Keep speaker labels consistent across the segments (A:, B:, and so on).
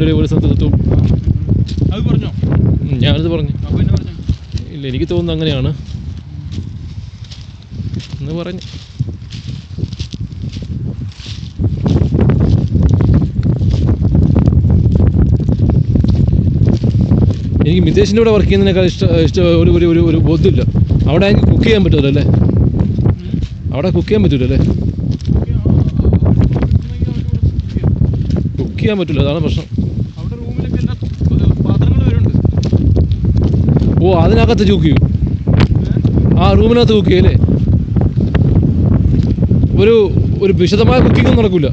A: ഒരു സ്ഥലത്തെത്തും.
B: അത് പറഞ്ഞോ?
A: ഞാനത് പറഞ്ഞു. ഇല്ല, എനിക്ക് തോന്നുന്നു അങ്ങനെയാണ് എന്ന് പറഞ്ഞു. എനിക്ക് മിതേഷിൻ്റെ ഇവിടെ വർക്ക് ചെയ്യുന്നതിനേക്കാൾ ഇഷ്ടം ഒരു ബോധ്യമില്ല. അവിടെ എനിക്ക് കുക്ക് ചെയ്യാൻ പറ്റുമല്ലോ അല്ലേ? അവിടെ കുക്ക് ചെയ്യാൻ പറ്റില്ലല്ലേ? കുക്ക് ചെയ്യാൻ പറ്റില്ല, അതാണ് പ്രശ്നം. ഓ, അതിനകത്ത് കുക്ക് ചെയ്യും. ആ റൂമിനകത്ത് കുക്ക് ചെയ്യല്ലേ? ഒരു വിശദമായ കുക്കിംഗ് ഒന്നും നടക്കില്ല.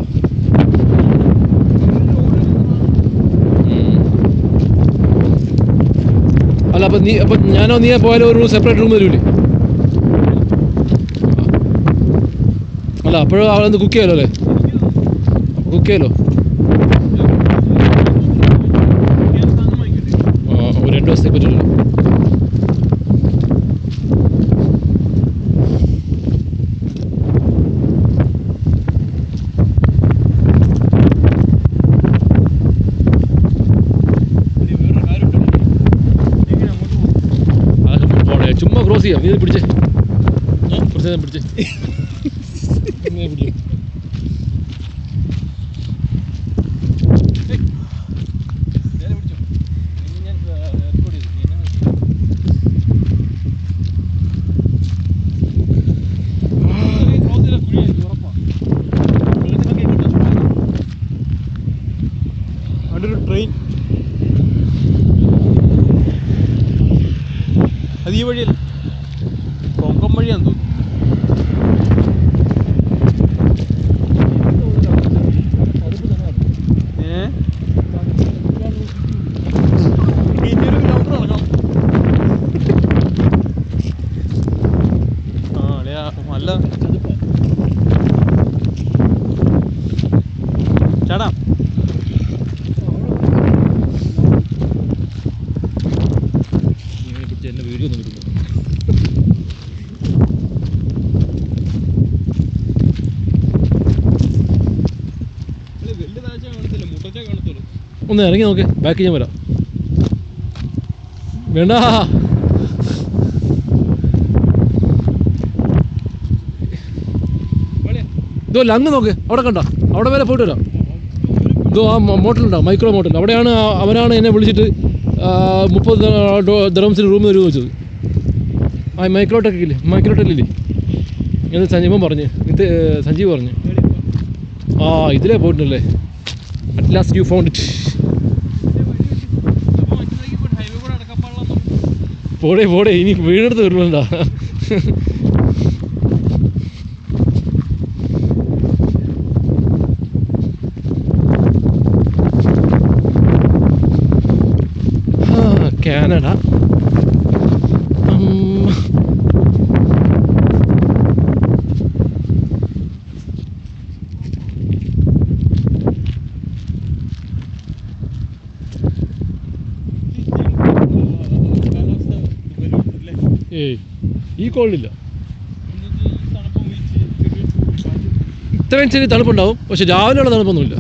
A: അല്ല, അപ്പം ഞാനോ നീ പോയാലും ഒരു സെപ്പറേറ്റ് റൂം തരൂലേ? അല്ല, അപ്പോഴും അവിടെ നിന്ന് കുക്ക് ചെയ്യാലോ അല്ലേ? കുക്ക് ചെയ്യാലോ? ഒരു 2 ദിവസത്തേക്ക് പറ്റില്ലല്ലോ. ചുമ്മാ ക്രോസ് ചെയ്യാം. നീ പിടിച്ചേ, കുറച്ച് നേരം പിടിച്ചേ.
B: ഒരു ട്രെയിൻ അത് ഈ വഴിയല്ല, കൊങ്കം വഴിയാന്ന് തോന്നുന്നു. നല്ല ചേട്ടാ,
A: എന്നെ വീഡിയോ ഒന്നും കിട്ടുന്നു. ഒന്ന് ഇറങ്ങി നോക്ക്, ബാക്ക് ഞാൻ വരാം. വേണ്ട, ഇതല്ല അങ്ങ് നോക്ക്, അവിടെ കണ്ട, അവിടെ വരെ പോയിട്ട് വരാം. ഇതോ ആ മോട്ടലുണ്ടാവും, മൈക്രോ മോട്ടൽ. അവിടെയാണ് അവരാണ് എന്നെ വിളിച്ചിട്ട് 30 ദിർഹംസിന് റൂം തരുമെന്ന് വെച്ചത്. ആ മൈക്രോടെക്കില്ലേ എന്ന് സഞ്ജീവൻ പറഞ്ഞ്, ഇത് സഞ്ജീവ് പറഞ്ഞു. ആ, ഇതിലേ പോയിട്ടുണ്ടല്ലേ. At last you found it. പോടേ ഇനി വീടെടുത്ത് വരുന്നുണ്ടാ. കാനഡ. ഏയ്, ഈ കോളില്ല. ഇത്രയും ചെറിയ തണുപ്പുണ്ടാവും, പക്ഷെ രാവിലെയുള്ള തണുപ്പൊന്നുമില്ല.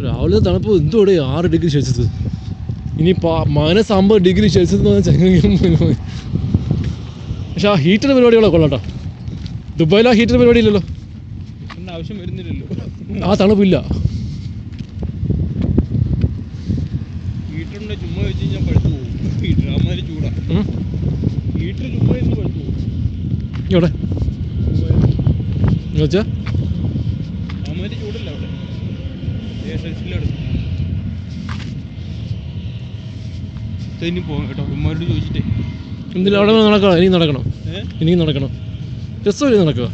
A: രാവിലെ തണുപ്പ് എന്തോടെ 6 ഡിഗ്രി സെൽഷ്യസ്. ഇനി -50 ഡിഗ്രി സെൽഷ്യസ് എന്ന് പറഞ്ഞാൽ ചങ്ങ. പക്ഷെ ആ ഹീറ്ററിൻ്റെ പരിപാടികളോ കൊള്ളാട്ടോ. ദുബായിൽ ആ ഹീറ്ററിൻ്റെ പരിപാടി ഇല്ലല്ലോ,
B: ആവശ്യം വരുന്നില്ലല്ലോ.
A: ആ തണുപ്പില്ല.
B: ഹീറ്ററിൻ്റെ ചുമ്മാ വെച്ച് കഴിഞ്ഞാൽ പഴുത്തു പോകും. ഹീറ്റർ അമ്മാതിരി ചൂടാ. ഹീറ്റർ ചുമ്മാ ഇരുന്ന് പഴുത്തു പോകും.
A: ഇവിടെ വെച്ചാൽ
B: അമ്മാതിരി ചൂടല്ല അവിടെ. ഇനി പോകാം കേട്ടോ, ഉമ്മാരോട് ചോദിച്ചിട്ടേ.
A: എന്തിനാ അവിടെ നടക്കണം? ഇനിയും നടക്കണം. രസമില്ല നടക്കുക.